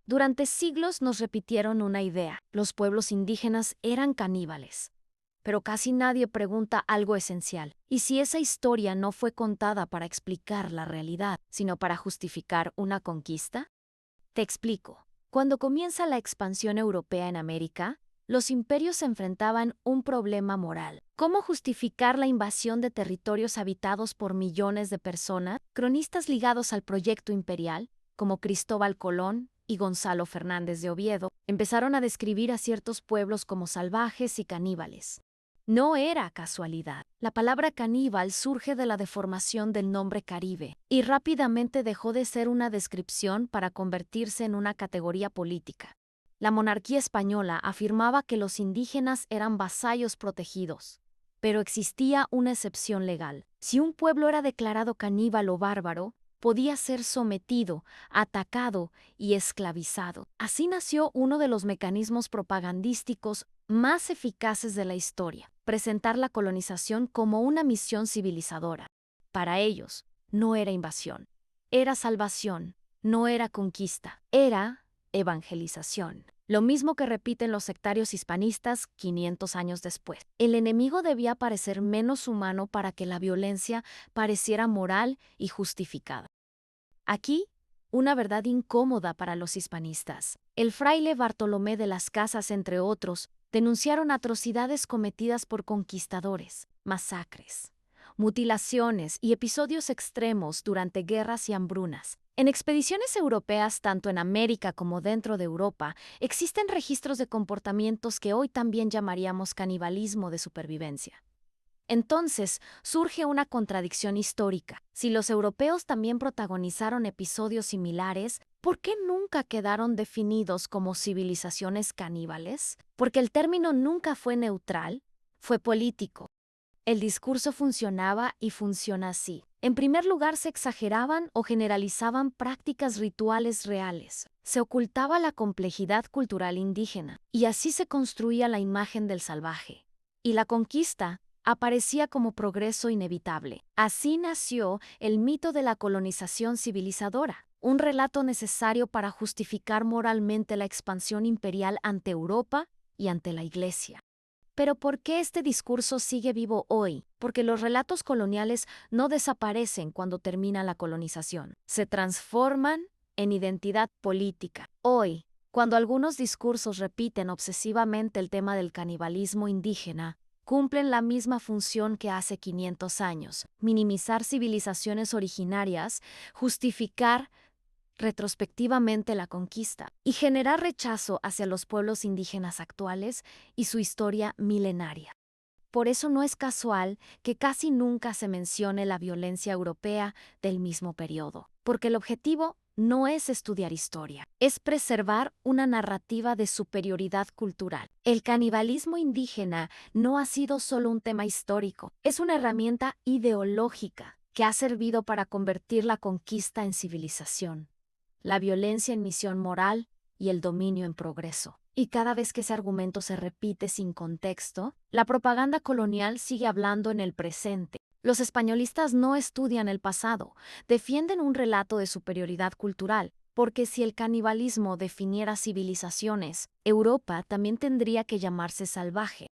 Durante siglos nos repitieron una idea: los pueblos indígenas eran caníbales. Pero casi nadie pregunta algo esencial: ¿y si esa historia no fue contada para explicar la realidad, sino para justificar una conquista? Te explico. Cuando comienza la expansión europea en América, los imperios enfrentaban un problema moral. ¿Cómo justificar la invasión de territorios habitados por millones de personas? Cronistas ligados al proyecto imperial, como Cristóbal Colón y Gonzalo Fernández de Oviedo, empezaron a describir a ciertos pueblos como salvajes y caníbales. No era casualidad. La palabra caníbal surge de la deformación del nombre Caribe y rápidamente dejó de ser una descripción para convertirse en una categoría política. La monarquía española afirmaba que los indígenas eran vasallos protegidos, pero existía una excepción legal. Si un pueblo era declarado caníbal o bárbaro, podía ser sometido, atacado y esclavizado. Así nació uno de los mecanismos propagandísticos más eficaces de la historia: presentar la colonización como una misión civilizadora. Para ellos, no era invasión, era salvación, no era conquista, era evangelización. Lo mismo que repiten los sectarios hispanistas 500 años después. El enemigo debía parecer menos humano para que la violencia pareciera moral y justificada. Aquí, una verdad incómoda para los hispanistas. El fraile Bartolomé de las Casas, entre otros, denunciaron atrocidades cometidas por conquistadores, masacres, mutilaciones y episodios extremos durante guerras y hambrunas. En expediciones europeas, tanto en América como dentro de Europa, existen registros de comportamientos que hoy también llamaríamos canibalismo de supervivencia. Entonces, surge una contradicción histórica. Si los europeos también protagonizaron episodios similares, ¿por qué nunca quedaron definidos como civilizaciones caníbales? Porque el término nunca fue neutral, fue político. El discurso funcionaba y funciona así. En primer lugar, se exageraban o generalizaban prácticas rituales reales. Se ocultaba la complejidad cultural indígena, y así se construía la imagen del salvaje. Y la conquista aparecía como progreso inevitable. Así nació el mito de la colonización civilizadora, un relato necesario para justificar moralmente la expansión imperial ante Europa y ante la Iglesia. Pero ¿por qué este discurso sigue vivo hoy? Porque los relatos coloniales no desaparecen cuando termina la colonización. Se transforman en identidad política. Hoy, cuando algunos discursos repiten obsesivamente el tema del canibalismo indígena, cumplen la misma función que hace 500 años: minimizar civilizaciones originarias, justificar retrospectivamente la conquista y generar rechazo hacia los pueblos indígenas actuales y su historia milenaria. Por eso no es casual que casi nunca se mencione la violencia europea del mismo periodo, porque el objetivo no es estudiar historia, es preservar una narrativa de superioridad cultural. El canibalismo indígena no ha sido solo un tema histórico, es una herramienta ideológica que ha servido para convertir la conquista en civilización, la violencia en misión moral y el dominio en progreso. Y cada vez que ese argumento se repite sin contexto, la propaganda colonial sigue hablando en el presente. Los españolistas no estudian el pasado, defienden un relato de superioridad cultural, porque si el canibalismo definiera civilizaciones, Europa también tendría que llamarse salvaje.